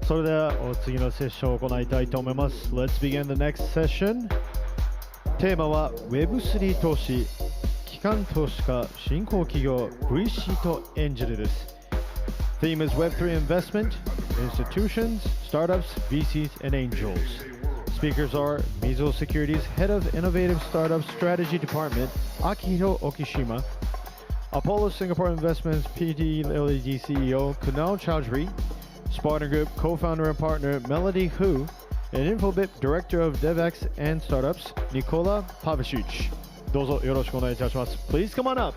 それではお次のセッションを行いたいと思います。Let's begin the next session. テーマは Web3 投資、機関投資家、新興企業、VC とエンジェルです。Theme is Web3 investment, institutions, startups, VCs, and angels. Speakers are Mizuho Securities Head of Innovative Startup Strategy Department, Akihiro Okishima, Apollo Singapore Investments Pte. Ltd. CEO, Kunal Chowdhry, Spartan Group co-founder and partner, Melody Hu, and Infobip Director of DevX and Startups, Nikola Pavicic. どうぞよろしくお願いいたします。Please come on up.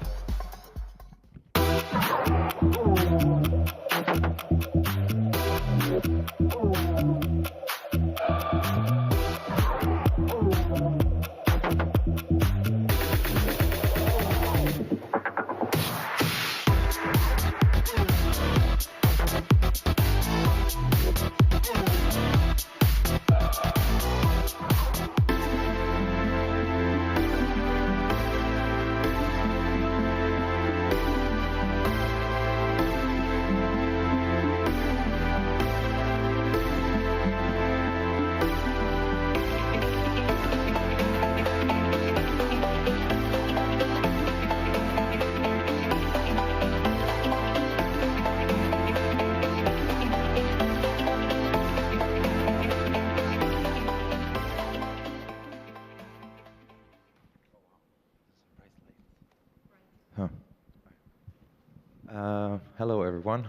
Hello, everyone.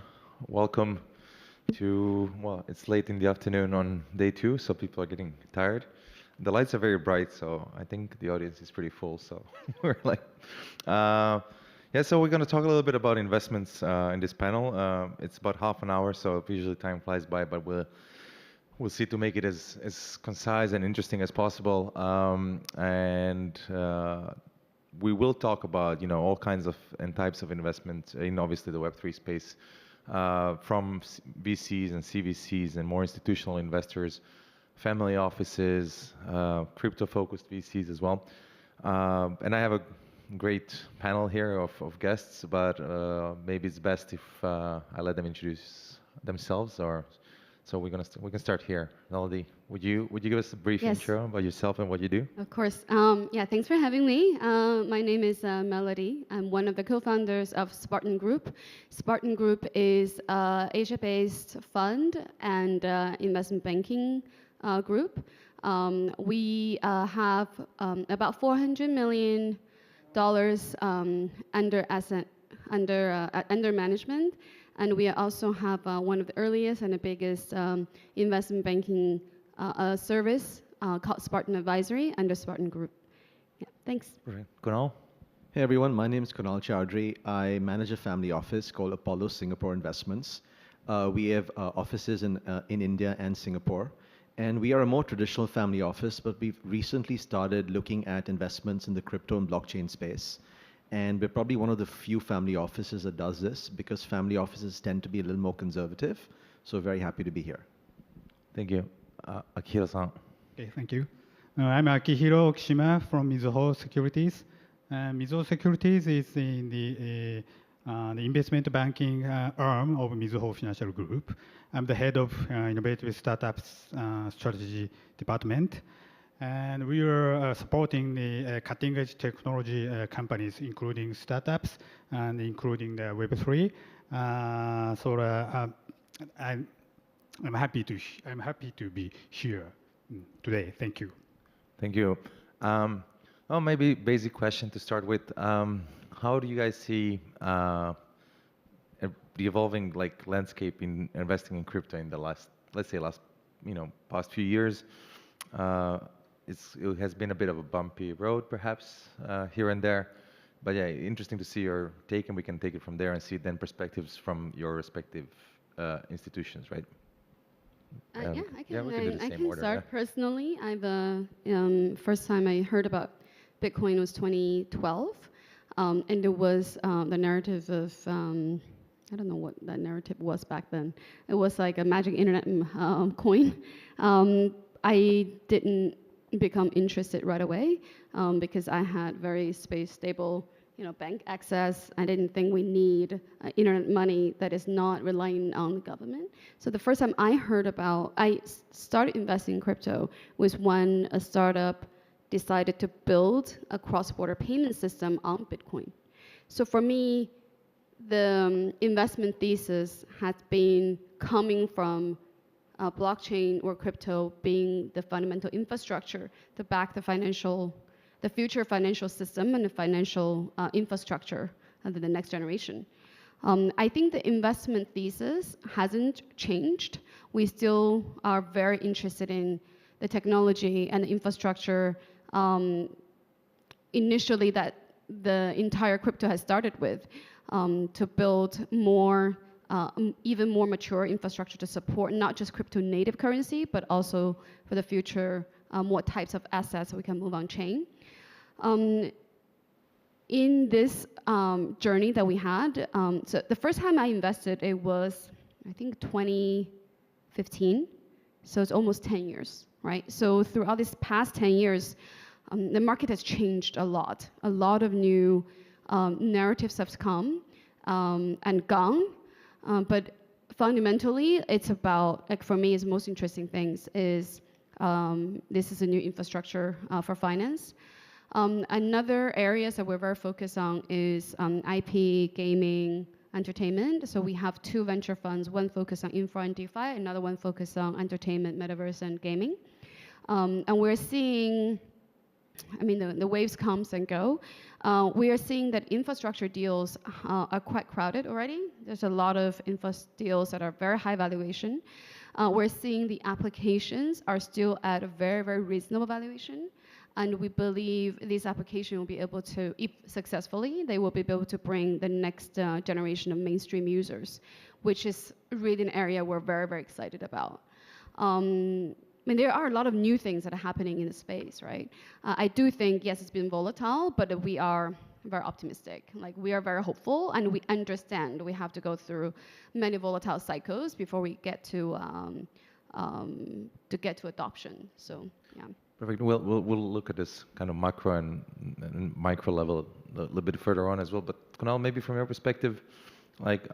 Welcome to, well, it's late in the afternoon on day 2, so people are getting tired. The lights are very bright, so I think the audience is pretty full, so we're like, yeah, so we're going to talk a little bit about investments in this panel. It's about half an hour, so usually time flies by, but we'll see to make it as concise and interesting as possible. We will talk about, all kinds of and types of investment in obviously the Web3 space, from VCs and CVCs and more institutional investors, family offices, crypto-focused VCs as well. And I have a great panel here of guests, but maybe it's best if I let them introduce themselves, or so we can start here. Melody, would you give us a brief intro about yourself and what you do? Of course. Yeah, thanks for having me. My name is Melody. I'm one of the co-founders of Spartan Group. Spartan Group is an Asia-based fund and investment banking group. We have about $400 million under management. And we also have one of the earliest and the biggest investment banking service called Spartan Advisory under Spartan Group. Yeah, thanks. Right. Kunal? Hey everyone, my name is Kunal Chowdhry. I manage a family office called Apollo Singapore Investments. We have offices in India and Singapore. And we are a more traditional family office, but we've recently started looking at investments in the crypto and blockchain space. And we're probably one of the few family offices that does this, because family offices tend to be a little more conservative. So very happy to be here. Thank you. Akihiro-san. Okay, thank you. I'm Akihiro Okishima from Mizuho Securities. Mizuho Securities is in the investment banking arm of Mizuho Financial Group. I'm the head of Innovative Startups Strategy Department. And we are supporting the cutting-edge technology companies, including startups and including the Web3. I'm happy to be here today. Thank you. Thank you. Well, maybe basic question to start with. How do you guys see the evolving landscape in investing in crypto in the last past few years? It has been a bit of a bumpy road, perhaps, here and there. But yeah, interesting to see your take, and we can take it from there and see then perspectives from your respective institutions, right? Yeah, I can, we can do the I same can order, start yeah. personally. First time I heard about Bitcoin was 2012. And it was the narrative of, I don't know what that narrative was back then. It was like a magic internet coin. I didn't become interested right away because I had very stable bank access. I didn't think we need internet money that is not relying on the government. So the first time I started investing in crypto was when a startup decided to build a cross-border payment system on Bitcoin. So for me, the investment thesis has been coming from blockchain or crypto being the fundamental infrastructure to back the future financial system and the financial infrastructure under the next generation. I think the investment thesis hasn't changed. We still are very interested in the technology and the infrastructure initially that the entire crypto has started with, to build more, even more mature infrastructure to support not just crypto native currency, but also for the future, what types of assets we can move on chain. In this journey that we had, so the first time I invested, it was, I think, 2015. So it's almost 10 years, right? So throughout this past 10 years, the market has changed a lot. A lot of new narratives have come and gone. But fundamentally, it's about, like for me, is most interesting things is this is a new infrastructure for finance. Another areas that we're very focused on is IP, gaming, entertainment. So we have two venture funds, one focused on infra and DeFi, another one focused on entertainment, metaverse, and gaming. And we're seeing, I mean, the waves comes and go. We are seeing that infrastructure deals are quite crowded already. There's a lot of infra deals that are very high valuation. We're seeing the applications are still at a very, very reasonable valuation. And we believe this application will be able to, if successfully, they will be able to bring the next generation of mainstream users, which is really an area we're very, very excited about. I mean, there are a lot of new things that are happening in the space, right? I do think, yes, it's been volatile, but we are very optimistic. Like, we are very hopeful, and we understand we have to go through many volatile cycles before we get to adoption. So, yeah. Perfect. We'll look at this kind of macro and micro level a little bit further on as well. But Kunal, maybe from your perspective, like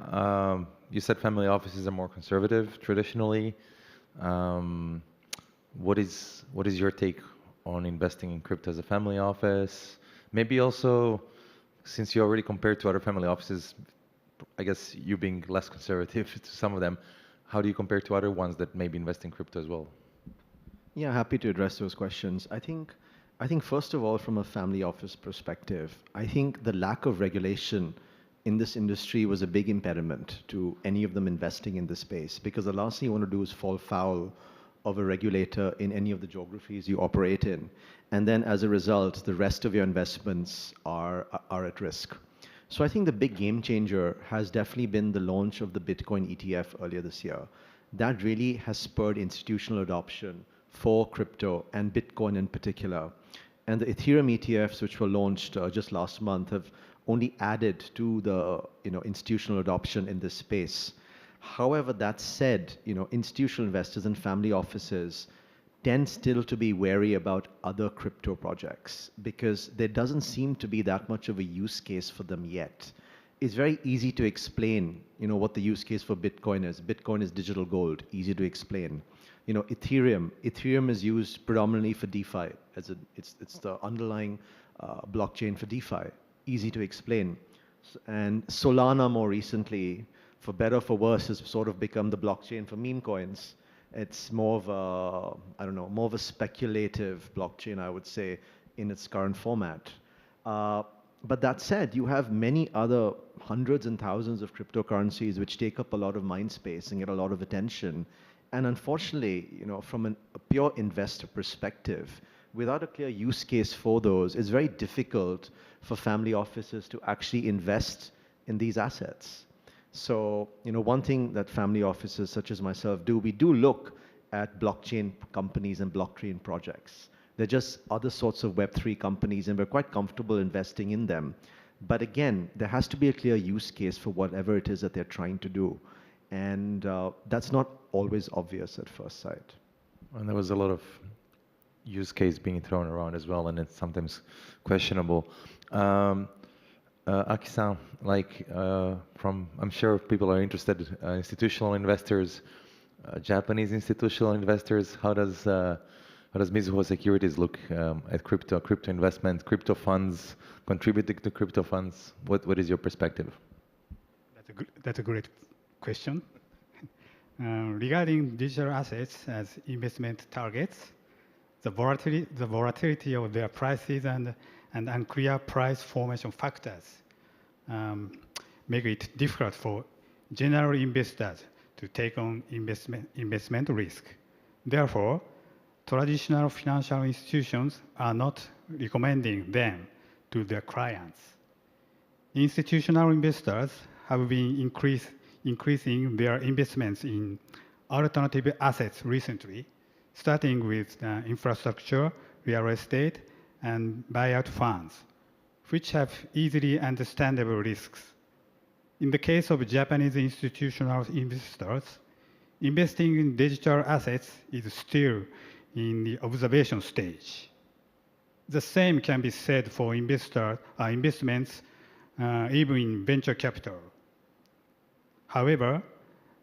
you said, family offices are more conservative traditionally. What is your take on investing in crypto as a family office? Maybe also, since you already compared to other family offices, I guess you being less conservative to some of them, how do you compare to other ones that maybe invest in crypto as well? Yeah, happy to address those questions. I think first of all, from a family office perspective, I think the lack of regulation in this industry was a big impediment to any of them investing in this space, because the last thing you want to do is fall foul of a regulator in any of the geographies you operate in. And then as a result, the rest of your investments are at risk. So I think the big game changer has definitely been the launch of the Bitcoin ETF earlier this year. That really has spurred institutional adoption for crypto and Bitcoin in particular. And the Ethereum ETFs, which were launched just last month, have only added to the institutional adoption in this space. However, that said, institutional investors and family offices tend still to be wary about other crypto projects because there doesn't seem to be that much of a use case for them yet. It's very easy to explain, what the use case for Bitcoin is. Bitcoin is digital gold, easy to explain. Ethereum is used predominantly for DeFi. It's the underlying blockchain for DeFi, easy to explain. And Solana more recently, for better or for worse, has sort of become the blockchain for meme coins. It's more of more of a speculative blockchain, I would say, in its current format. But that said, you have many other hundreds and thousands of cryptocurrencies which take up a lot of mind space and get a lot of attention. And unfortunately, from a pure investor perspective, without a clear use case for those, it's very difficult for family offices to actually invest in these assets. So, one thing that family offices such as myself do, we do look at blockchain companies and blockchain projects. They're just other sorts of Web3 companies, and we're quite comfortable investing in them. But again, there has to be a clear use case for whatever it is that they're trying to do. And that's not always obvious at first sight. And there was a lot of use case being thrown around as well, and it's sometimes questionable. Aki-san, like I'm sure people are interested, institutional investors, Japanese institutional investors. How does Mizuho Securities look at crypto investment, crypto funds, contributing to crypto funds? What is your perspective? That's a great question. Regarding digital assets as investment targets, the volatility of their prices and unclear price formation factors make it difficult for general investors to take on investment risk. Therefore, traditional financial institutions are not recommending them to their clients. Institutional investors have been increasing their investments in alternative assets recently, starting with infrastructure, real estate, and buyout funds, which have easily understandable risks. In the case of Japanese institutional investors, investing in digital assets is still in the observation stage. The same can be said for investments even in venture capital. However,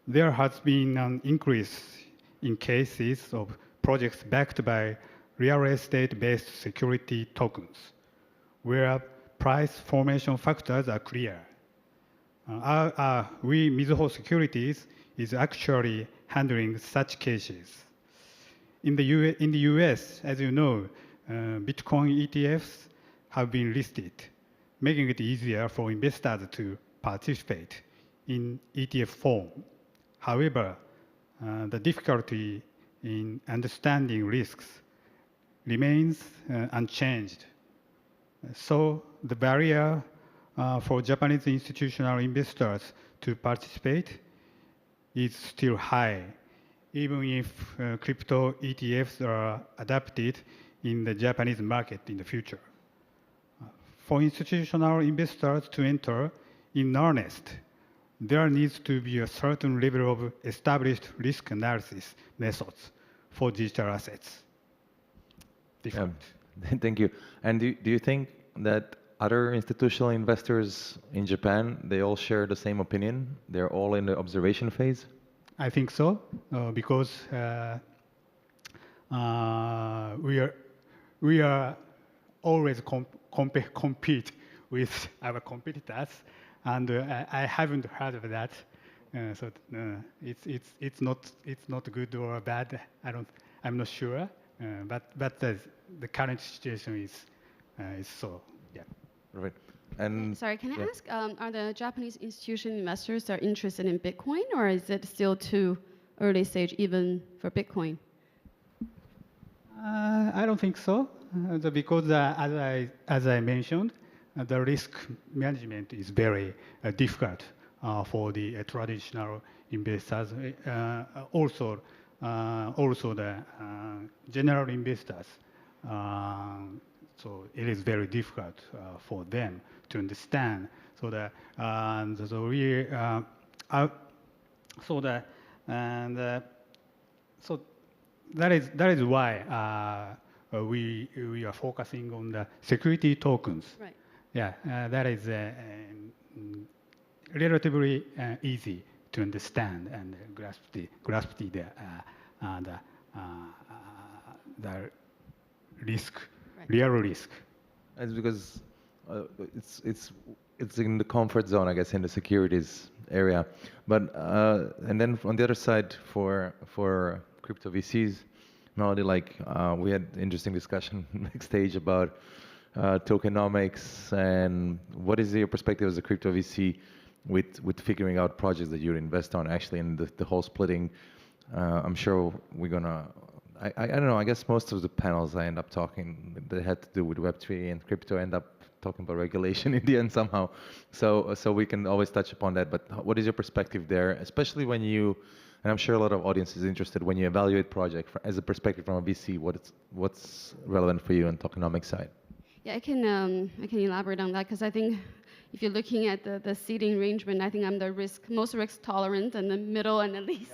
there has been an increase in cases of projects backed by real estate-based security tokens, where price formation factors are clear. We, Mizuho Securities, is actually handling such cases. In the US, as you know, Bitcoin ETFs have been listed, making it easier for investors to participate in ETF form. However, the difficulty in understanding risks remains unchanged. So the barrier for Japanese institutional investors to participate is still high, even if crypto ETFs are adapted in the Japanese market in the future. For institutional investors to enter in earnest, there needs to be a certain level of established risk analysis methods for digital assets. Thank you. And do you think that other institutional investors in Japan, they all share the same opinion? They're all in the observation phase? I think so, because we are always compete with our competitors, and I haven't heard of that. So it's not good or bad. I'm not sure, but the current situation is so. Yeah. Right. And sorry, can I ask, are the Japanese institutional investors are interested in Bitcoin, or is it still too early stage even for Bitcoin? I don't think so, because as I mentioned, the risk management is very difficult for the traditional investors. Also the general investors. So it is very difficult for them to understand. So that is why we are focusing on the security tokens. Right. Yeah, that is relatively easy to understand and grasp the risk, right. Real risk. It's because it's in the comfort zone, I guess, in the securities area. But and then on the other side, for crypto VCs, Melody, like we had interesting discussion backstage about tokenomics, and what is your perspective as a crypto VC with figuring out projects that you invest on, actually in the whole splitting. I'm sure we're gonna. I don't know. I guess most of the panels I end up talking that had to do with Web3 and crypto end up talking about regulation in the end somehow. So we can always touch upon that. But what is your perspective there, especially when you, and I'm sure a lot of audience is interested, when you evaluate project as a perspective from a VC, what's relevant for you on tokenomics side? Yeah, I can elaborate on that, because I think if you're looking at the seeding arrangement, I think I'm the most risk tolerant and the middle and the least.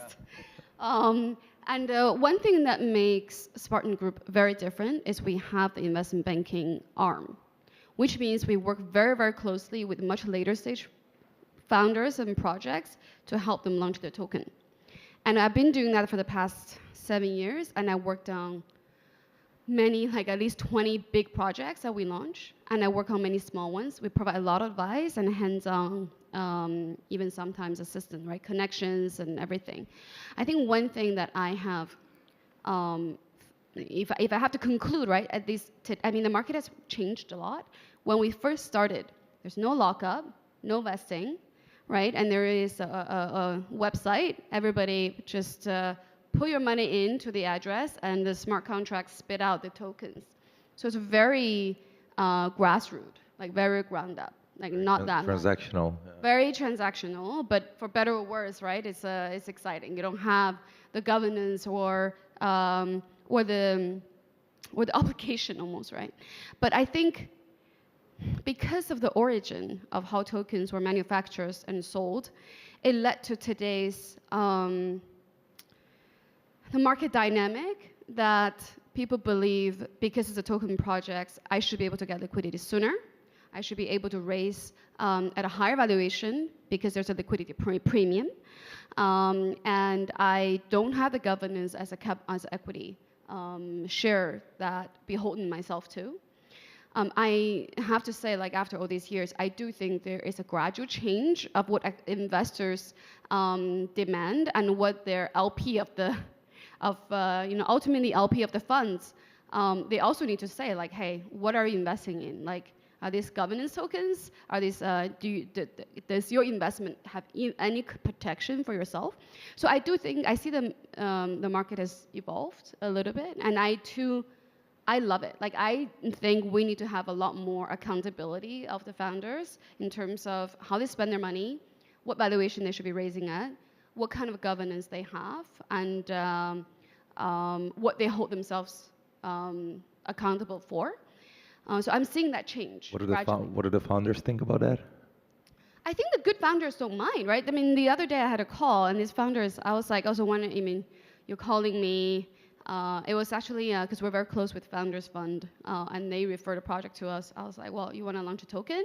Yeah. And one thing that makes Spartan Group very different is we have the investment banking arm. which means we work very, very closely with much later stage founders and projects to help them launch their token. And I've been doing that for the past 7 years, and I worked on many, like at least 20 big projects that we launch, and I work on many small ones. We provide a lot of advice and hands-on, even sometimes assistance, right? Connections and everything. I think one thing that I have, if I have to conclude, right, at least, I mean, the market has changed a lot. When we first started, there's no lockup, no vesting, right? And there is a website. Everybody just put your money into the address, and the smart contracts spit out the tokens. So it's very grassroots, like very ground up, like not that transactional. Very transactional, but for better or worse, right? It's exciting. You don't have the governance or the obligation almost, right? But I think because of the origin of how tokens were manufactured and sold, it led to today's the market dynamic that people believe because it's a token project, I should be able to get liquidity sooner. I should be able to raise at a higher valuation because there's a liquidity premium. And I don't have the governance as equity share that beholden myself to. I have to say, like after all these years, I do think there is a gradual change of what investors demand and what their LP of the, ultimately LP of the funds, they also need to say like, hey, what are you investing in? Like, are these governance tokens? Are these, does your investment have any protection for yourself? So I do think, I see the market has evolved a little bit, and I love it. Like, I think we need to have a lot more accountability of the founders in terms of how they spend their money, what valuation they should be raising at, what kind of governance they have, and what they hold themselves accountable for. So I'm seeing that change. What do the founders think about that? I think the good founders don't mind, right? I mean, the other day I had a call, and these founders, I was like, also wondering, I mean, you're calling me. It was actually, because we're very close with Founders Fund, and they referred a project to us. I was like, well, you want to launch a token?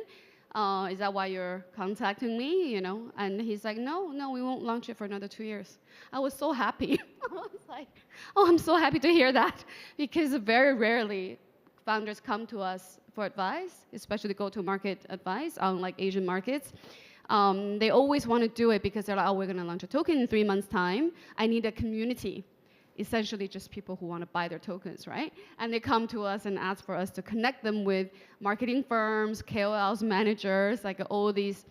Is that why you're contacting me? You know? And he's like, no, we won't launch it for another 2 years. I was so happy. I was like, oh, I'm so happy to hear that, because very rarely founders come to us for advice, especially go-to-market advice on like Asian markets. They always want to do it because they're like, oh, we're going to launch a token in 3 months' time. I need a community. Essentially just people who want to buy their tokens, right? And they come to us and ask for us to connect them with marketing firms, KOLs, managers, like all these,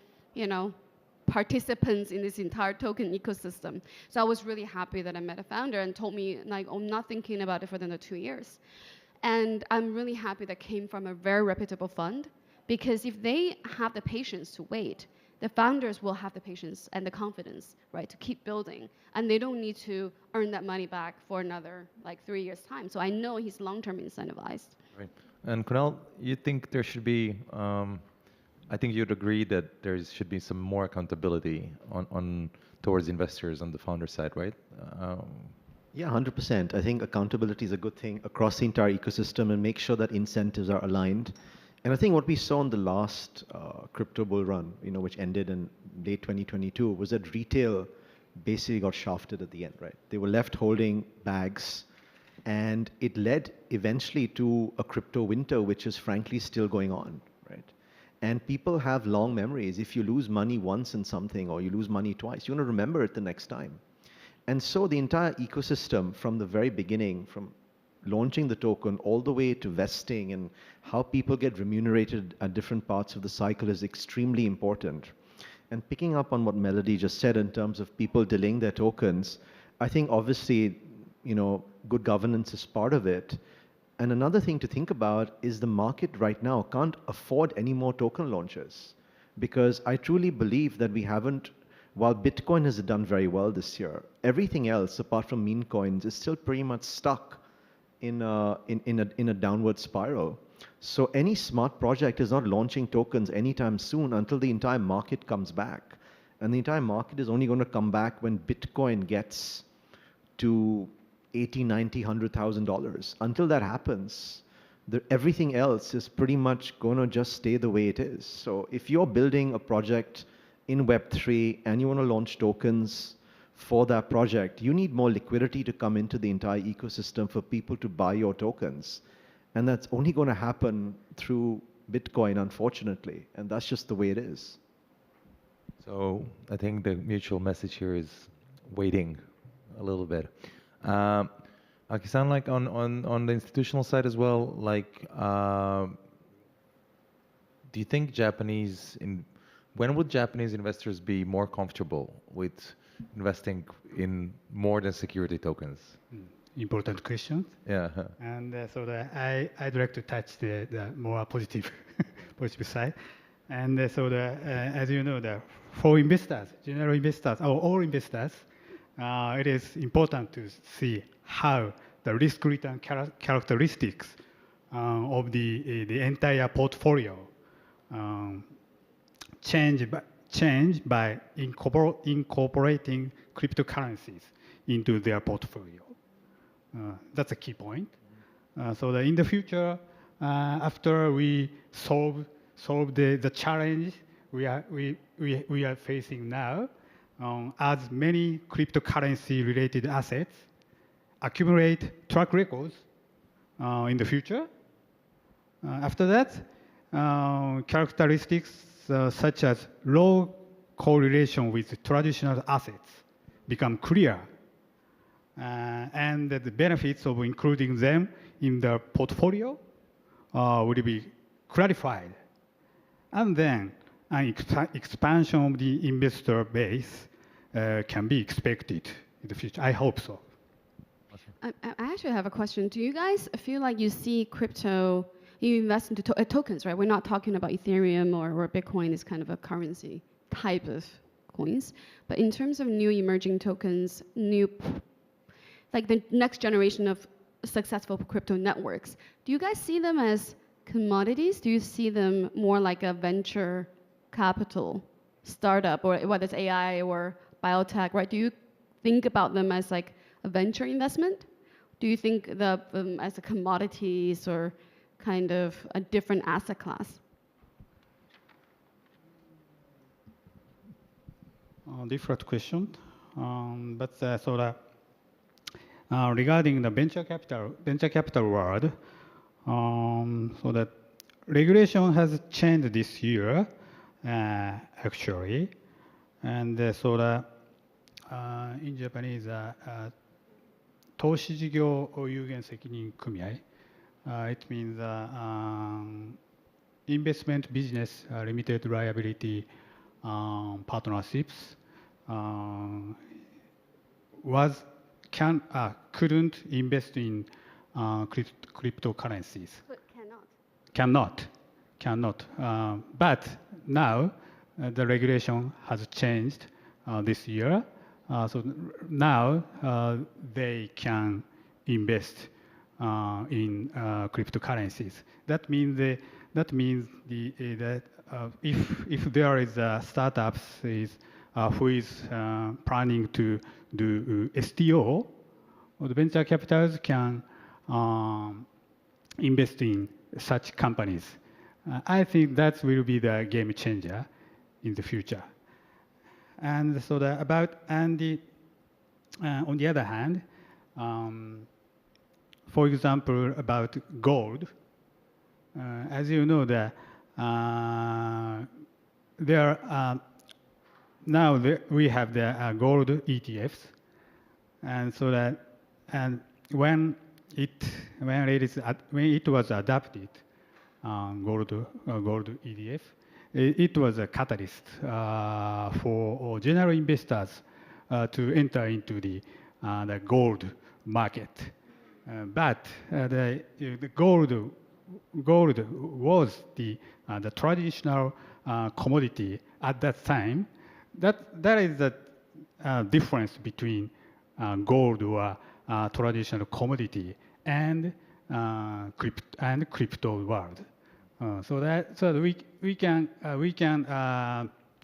participants in this entire token ecosystem. So I was really happy that I met a founder and told me, like, I'm not thinking about it for another 2 years. And I'm really happy that came from a very reputable fund, because if they have the patience to wait, the founders will have the patience and the confidence, right, to keep building. And they don't need to earn that money back for another, 3 years' time. So I know he's long-term incentivized. Right. And Kunal, you think there should be, I think you'd agree that there should be some more accountability on towards investors on the founder side, right? Yeah, 100%. I think accountability is a good thing across the entire ecosystem, and make sure that incentives are aligned. And I think what we saw in the last crypto bull run, which ended in late 2022, was that retail basically got shafted at the end, right? They were left holding bags, and it led eventually to a crypto winter, which is frankly still going on, right? And people have long memories. If you lose money once in something, or you lose money twice, you want to remember it the next time. And so the entire ecosystem from the very beginning, from launching the token all the way to vesting and how people get remunerated at different parts of the cycle, is extremely important. And picking up on what Melody just said in terms of people delaying their tokens, I think obviously, good governance is part of it. And another thing to think about is the market right now can't afford any more token launches, because I truly believe that we haven't, while Bitcoin has done very well this year, everything else apart from meme coins is still pretty much stuck in a downward spiral. So any smart project is not launching tokens anytime soon until the entire market comes back. And the entire market is only going to come back when Bitcoin gets to $80,000, $90,000, $100,000. Until that happens, everything else is pretty much going to just stay the way it is. So if you're building a project in Web3 and you want to launch tokens for that project, you need more liquidity to come into the entire ecosystem for people to buy your tokens. And that's only going to happen through Bitcoin, unfortunately. And that's just the way it is. So I think the mutual message here is waiting a little bit. Aki-san, like on the institutional side as well, like, do you think when would Japanese investors be more comfortable with investing in more than security tokens? Important question. Yeah. And I'd like to touch the more positive positive side. And as you know, for investors, general investors, or all investors, it is important to see how the risk-return characteristics of the entire portfolio change by incorporating cryptocurrencies into their portfolio. That's a key point. So that in the future, after we solve the challenge we are facing now, as many cryptocurrency-related assets accumulate track records in the future. After that, characteristics such as low correlation with traditional assets become clear, and the benefits of including them in the portfolio will be clarified. And then an expansion of the investor base can be expected in the future. I hope so. I actually have a question. Do you guys feel like you see crypto, you invest into tokens, right? We're not talking about Ethereum or Bitcoin is kind of a currency type of coins. But in terms of new emerging tokens, like the next generation of successful crypto networks, do you guys see them as commodities? Do you see them more like a venture capital startup, or whether it's AI or biotech, right? Do you think about them as like a venture investment? Do you think as a commodities or kind of a different asset class? Different question, regarding the venture capital world, so that regulation has changed this year, actually, and in Japanese, 投資事業有限責任組合, it means investment business limited liability partnerships couldn't invest in cryptocurrencies. But Cannot. But now the regulation has changed this year. So now they can invest in cryptocurrencies. That means that if there is a startup who is planning to do STO, the venture capitals can invest in such companies. I think that will be the game changer in the future. And on the other hand, for example, about gold, as you know, we have the gold ETFs, and when it was adopted, gold ETF, it was a catalyst for general investors to enter into the gold market. But the gold was the traditional commodity at that time. That is the difference between gold or traditional commodity and crypto world. So we can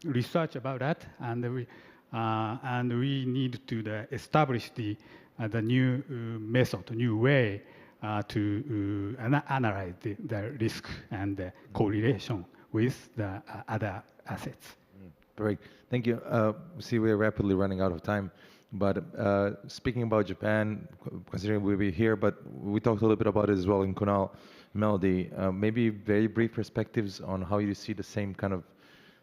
research about that, and we need to establish the new method, new way to analyze the risk and the correlation with the other assets. Great, thank you. See, we're rapidly running out of time, but speaking about Japan, considering we'll be here, but we talked a little bit about it as well in Kunal, Melody, maybe very brief perspectives on how you see the same kind of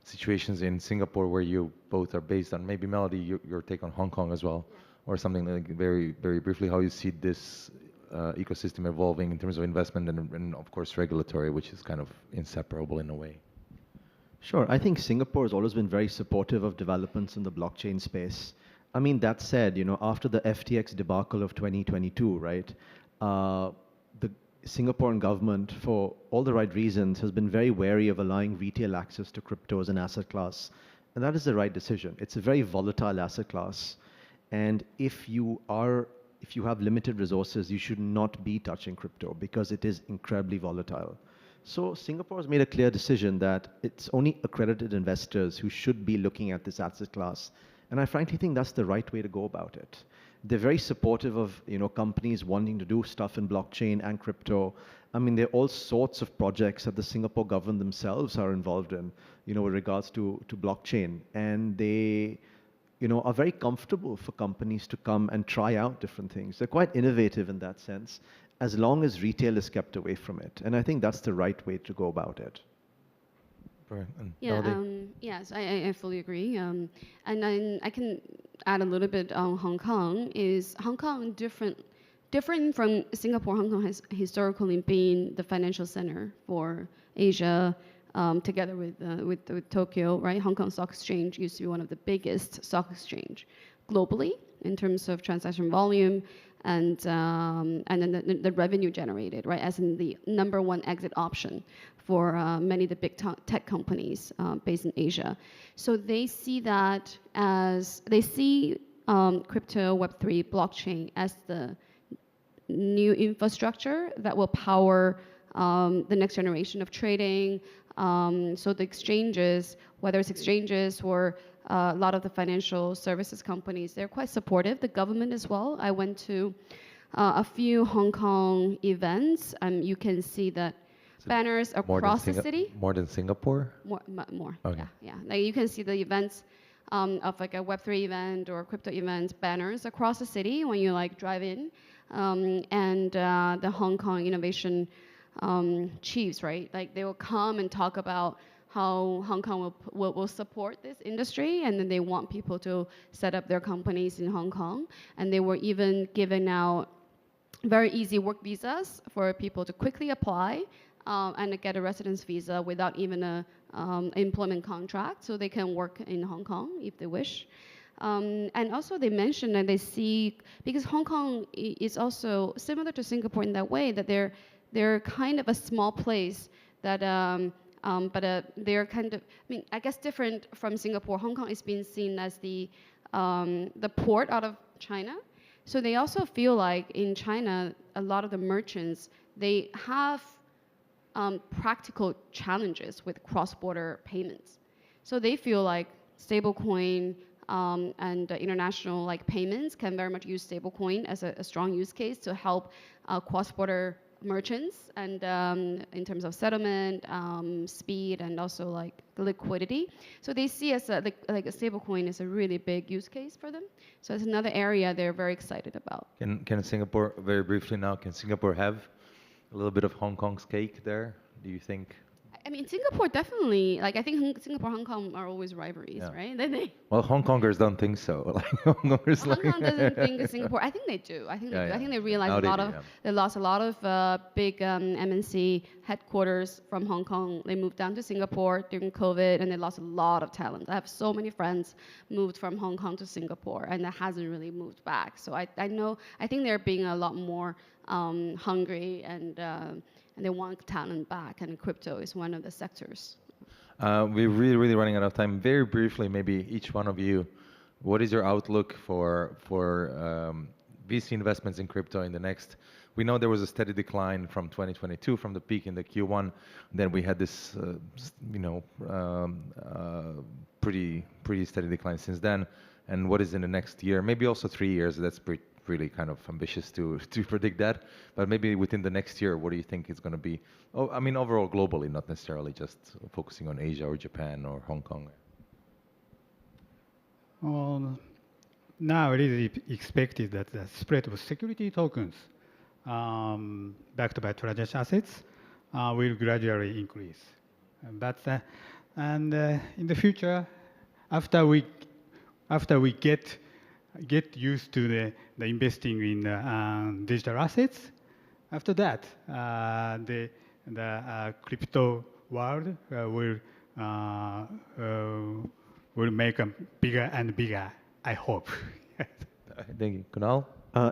situations in Singapore where you both are based on. Maybe Melody, your take on Hong Kong as well, or something like very, very briefly, how you see this ecosystem evolving in terms of investment and of course regulatory, which is kind of inseparable in a way. Sure. I think Singapore has always been very supportive of developments in the blockchain space. I mean, that said, after the FTX debacle of 2022, right, the Singaporean government, for all the right reasons, has been very wary of allowing retail access to crypto as an asset class. And that is the right decision. It's a very volatile asset class. And if you have limited resources, you should not be touching crypto because it is incredibly volatile. So Singapore has made a clear decision that it's only accredited investors who should be looking at this asset class. And I frankly think that's the right way to go about it. They're very supportive of companies wanting to do stuff in blockchain and crypto. I mean, there are all sorts of projects that the Singapore government themselves are involved in, with regards to blockchain. And they are very comfortable for companies to come and try out different things. They're quite innovative in that sense, as long as retail is kept away from it. And I think that's the right way to go about it. Yes, I fully agree. And then I can add a little bit on Hong Kong. Is Hong Kong different from Singapore? Hong Kong has historically been the financial center for Asia, together with Tokyo, right? Hong Kong Stock Exchange used to be one of the biggest stock exchange globally in terms of transaction volume and then the revenue generated, right? As in the number one exit option for many of the big tech companies based in Asia. So they see that crypto, Web3, blockchain as the new infrastructure that will power the next generation of trading. So the exchanges, whether it's exchanges or a lot of the financial services companies, they're quite supportive. The government as well. I went to a few Hong Kong events. You can see that banners across the city. More than Singapore? More. Okay. Yeah. Like you can see the events of like a Web3 event or crypto event banners across the city when you like drive in, and the Hong Kong innovation chiefs, right? Like they will come and talk about how Hong Kong will support this industry, and then they want people to set up their companies in Hong Kong. And they were even giving out very easy work visas for people to quickly apply and get a residence visa without even a employment contract, so they can work in Hong Kong if they wish. And also they mentioned that they see, because Hong Kong is also similar to Singapore in that way, that they're kind of a small place that but they're kind of, I guess different from Singapore. Hong Kong is being seen as the port out of China. So they also feel like in China, a lot of the merchants, they have practical challenges with cross-border payments. So they feel like stablecoin and international like payments can very much use stablecoin as a strong use case to help cross-border merchants, and in terms of settlement, speed, and also like liquidity. So they see as like a stablecoin is a really big use case for them. So it's another area they're very excited about. Can Singapore, very briefly now, can Singapore have a little bit of Hong Kong's cake there, do you think? I mean, Singapore definitely, like I think Singapore, Hong Kong are always rivalries, right? Well, Hong Kongers don't think so. Hong Kong doesn't think of Singapore. I think they do. I think they realize they lost a lot of big MNC headquarters from Hong Kong. They moved down to Singapore during COVID, and they lost a lot of talent. I have so many friends moved from Hong Kong to Singapore, and that hasn't really moved back. So I think they're being a lot more hungry and they want talent back, and crypto is one of the sectors. We're really running out of time. Very briefly, maybe each one of you, what is your outlook for VC investments in crypto in the next? We know there was a steady decline from 2022, from the peak in the Q1. Then we had this, pretty steady decline since then. And what is in the next year? Maybe also 3 years. That's really kind of ambitious to predict that. But maybe within the next year, what do you think is going to be? Oh, I mean, overall, globally, not necessarily just focusing on Asia or Japan or Hong Kong. Now it is expected that the spread of security tokens backed by transaction assets will gradually increase. And in the future, after we get used to the investing in digital assets, after that the crypto world will make them bigger and bigger, I hope. Thank you. Kunal?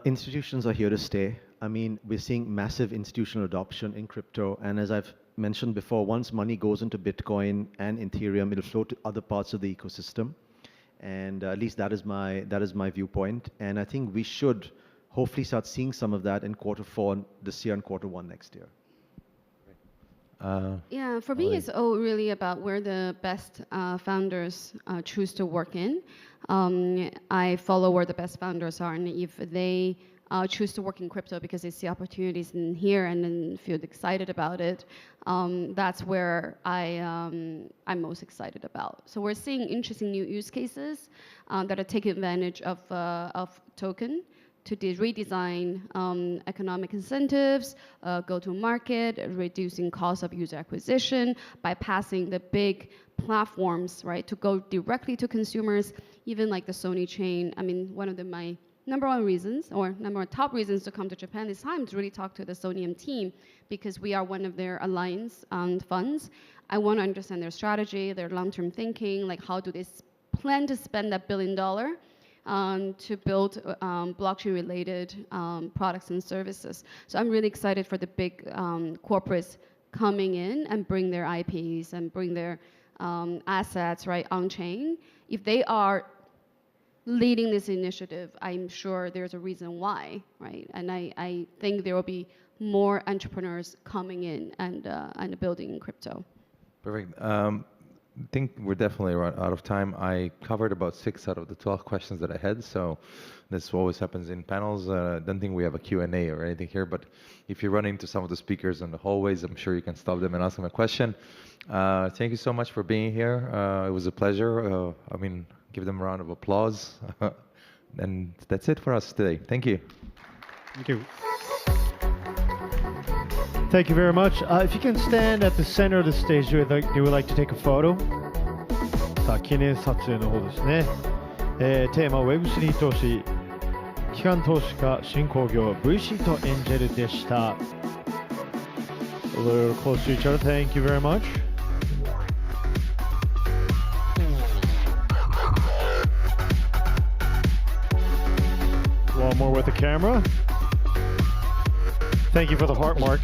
Institutions are here to stay. I mean, we're seeing massive institutional adoption in crypto, and as I've mentioned before, once money goes into Bitcoin and Ethereum, it'll flow to other parts of the ecosystem, and at least that is my viewpoint. And I think we should hopefully start seeing some of that in Q4 this year and Q1 next year. Yeah, for me, it's all really about where the best founders choose to work in. I follow where the best founders are, and if they choose to work in crypto because they see opportunities in here and then feel excited about it, that's where I'm most excited about. So we're seeing interesting new use cases that are taking advantage of token to redesign economic incentives, go to market, reducing cost of user acquisition, bypassing the big platforms, right, to go directly to consumers, even like the Sony chain. I mean, one of my number one reasons, or number one top reasons to come to Japan this time to really talk to the Sonium team, because we are one of their alliance funds. I want to understand their strategy, their long-term thinking, like how do they plan to spend that $1 billion to build blockchain-related products and services. So I'm really excited for the big corporates coming in and bring their IPs and bring their assets right on chain. If they are leading this initiative, I'm sure there's a reason why, right? And I think there will be more entrepreneurs coming in and building in crypto. Perfect. I think we're definitely out of time. I covered about 6 out of the 12 questions that I had, so this always happens in panels. I don't think we have a Q&A or anything here, but if you run into some of the speakers in the hallways, I'm sure you can stop them and ask them a question. Thank you so much for being here. It was a pleasure. I mean, give them a round of applause. And that's it for us today. Thank you. Thank you. Thank you very much. If you can stand at the center of the stage, you would like to take a photo. さあ、記念撮影の方ですね。テーマは Web3 投資、機関投資家、新興業、VC とエンジェルでした。A little close to each other. Thank you very much. One more with the camera. Thank you for the heart mark.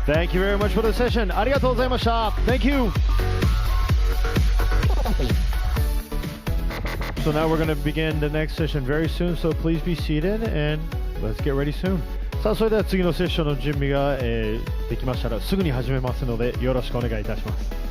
Thank you very much for the session. ありがとうございました。Thank you. So now we're going to begin the next session very soon, so please be seated and let's get ready soon. さあ、それでは次のセッションの準備ができましたらすぐに始めますのでよろしくお願いいたします。